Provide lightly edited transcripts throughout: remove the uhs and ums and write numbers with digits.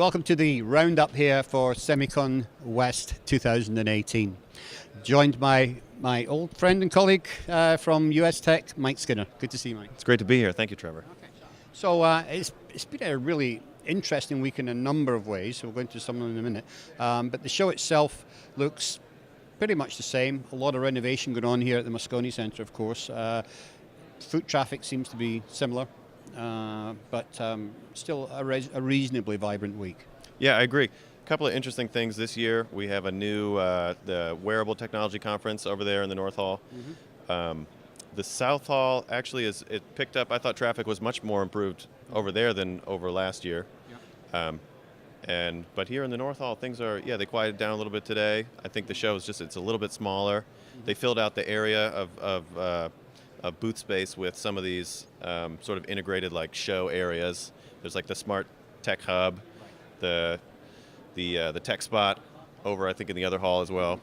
welcome to the roundup here for SEMICON West 2018. Joined by my old friend and colleague from US Tech, Mike Skinner. Good to see you, Mike. It's great to be here. Thank you, Trevor. Okay. So it's been a really interesting week in a number of ways. We'll go into some of them in a minute. But the show itself looks pretty much the same. A lot of renovation going on here at the Moscone Centre, of course. Foot traffic seems to be similar. But still a reasonably vibrant week. Yeah, I agree. A couple of interesting things this year. We have a new the Wearable Technology Conference over there in the North Hall. Mm-hmm. The South Hall actually it picked up. I thought traffic was much more improved over there than over last year. Yeah. But here in the North Hall, things are they quieted down a little bit today. I think the show is it's a little bit smaller. Mm-hmm. They filled out the area of booth space with some of these sort of integrated like show areas. There's like the Smart Tech Hub, the Tech Spot over I think in the other hall as well.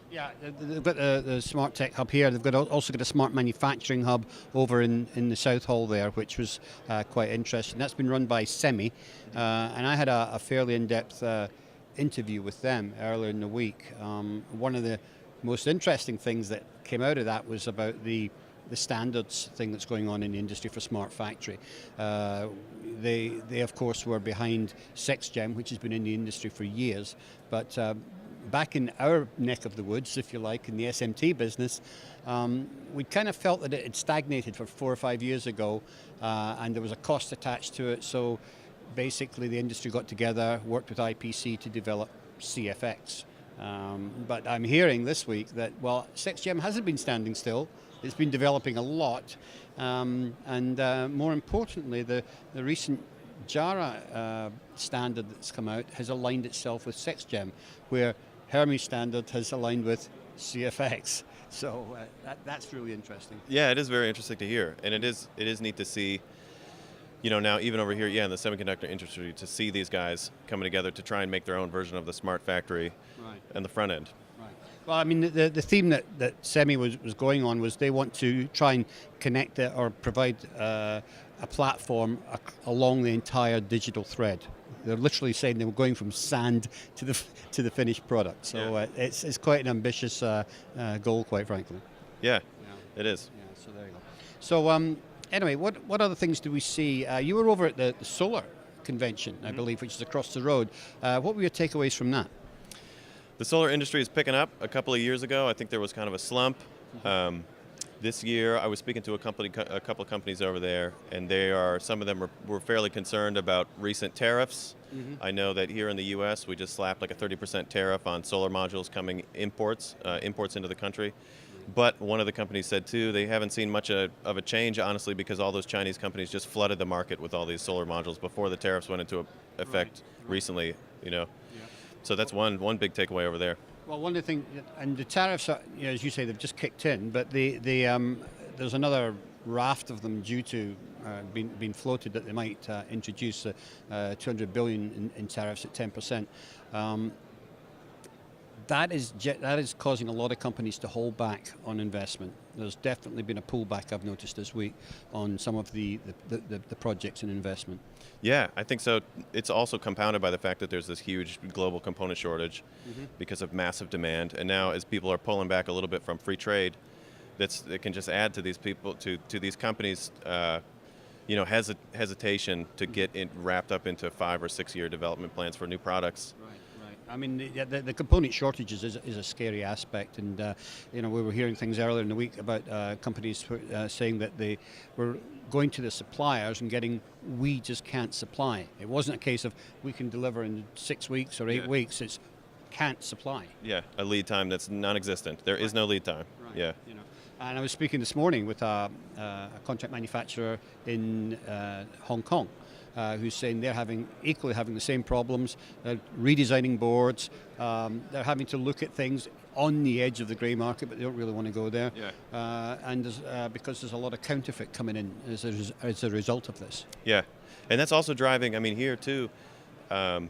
Yeah, they've got the Smart Tech Hub here. They've also got a Smart Manufacturing Hub over in the South Hall there, which was quite interesting. That's been run by SEMI, and I had a fairly in-depth interview with them earlier in the week. One of the most interesting things that came out of that was about the standards thing that's going on in the industry for smart factory. They of course were behind SECGEM, which has been in the industry for years, but back in our neck of the woods, if you like, in the SMT business, we kind of felt that it had stagnated for 4 or 5 years ago, and there was a cost attached to it, so basically the industry got together, worked with IPC to develop CFX. But I'm hearing this week that, well, SECGEM hasn't been standing still. It's been developing a lot, and more importantly, the recent JARA standard that's come out has aligned itself with SECGEM, where Hermes standard has aligned with CFX. So that's really interesting. Yeah, it is very interesting to hear, and it is neat to see. Now even over here, in the semiconductor industry, to see these guys coming together to try and make their own version of the smart factory and the front end. Well, I mean, the theme that SEMI was going on was they want to try and connect it or provide a platform along the entire digital thread. They're literally saying they were going from sand to the finished product. So it's quite an ambitious goal, quite frankly. Yeah, it is. Yeah, so there you go. So anyway, what other things do we see? You were over at the solar convention, I believe, which is across the road. What were your takeaways from that? The solar industry is picking up. A couple of years ago, I think there was kind of a slump. This year, I was speaking to a couple of companies over there, and some of them were fairly concerned about recent tariffs. Mm-hmm. I know that here in the U.S., we just slapped like a 30% tariff on solar modules coming imports into the country. But one of the companies said, too, they haven't seen much of a change, honestly, because all those Chinese companies just flooded the market with all these solar modules before the tariffs went into effect recently, Yeah. So that's one big takeaway over there. Well, one of the things, and the tariffs, are, as you say, they've just kicked in, but there's another raft of them due to being floated that they might introduce 200 billion in tariffs at 10%. That is causing a lot of companies to hold back on investment. There's definitely been a pullback, I've noticed this week, on some of the projects and investment. Yeah, I think so. It's also compounded by the fact that there's this huge global component shortage because of massive demand. And now as people are pulling back a little bit from free trade, it can just add to these people, to these companies, hesitation to get wrapped up into 5 or 6 year development plans for new products. I mean, the component shortages is a scary aspect, and we were hearing things earlier in the week about companies saying that they were going to the suppliers and getting, we just can't supply. It wasn't a case of we can deliver in 6 weeks or 8 weeks. It's can't supply. Yeah, a lead time that's non-existent. There is no lead time. Right. Yeah. And I was speaking this morning with a contract manufacturer in Hong Kong. Who's saying they're equally having the same problems. They're redesigning boards. They're having to look at things on the edge of the grey market, but they don't really want to go there. Yeah. And because there's a lot of counterfeit coming in as a result of this. Yeah, and that's also driving. I mean, here too, a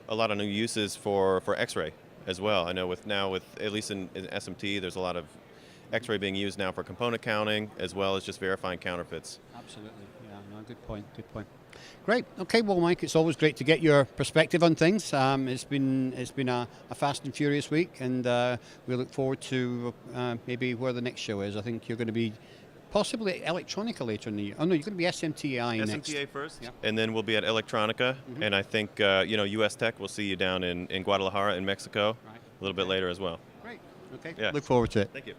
lot of new uses for X-ray as well. I know with at least in SMT, there's a lot of X-ray being used now for component counting as well as just verifying counterfeits. Absolutely. Yeah. Good point. Good point. Great. Okay. Well, Mike, it's always great to get your perspective on things. It's been a fast and furious week, and we look forward to maybe where the next show is. I think you're going to be possibly Electronica later in the year. Oh no, you're going to be SMTI next. SMTA first, Yep. and then we'll be at Electronica, and I think US Tech. We'll see you down in Guadalajara in Mexico Right. a little bit later as well. Great. Okay. Yeah. Look forward to it. Thank you.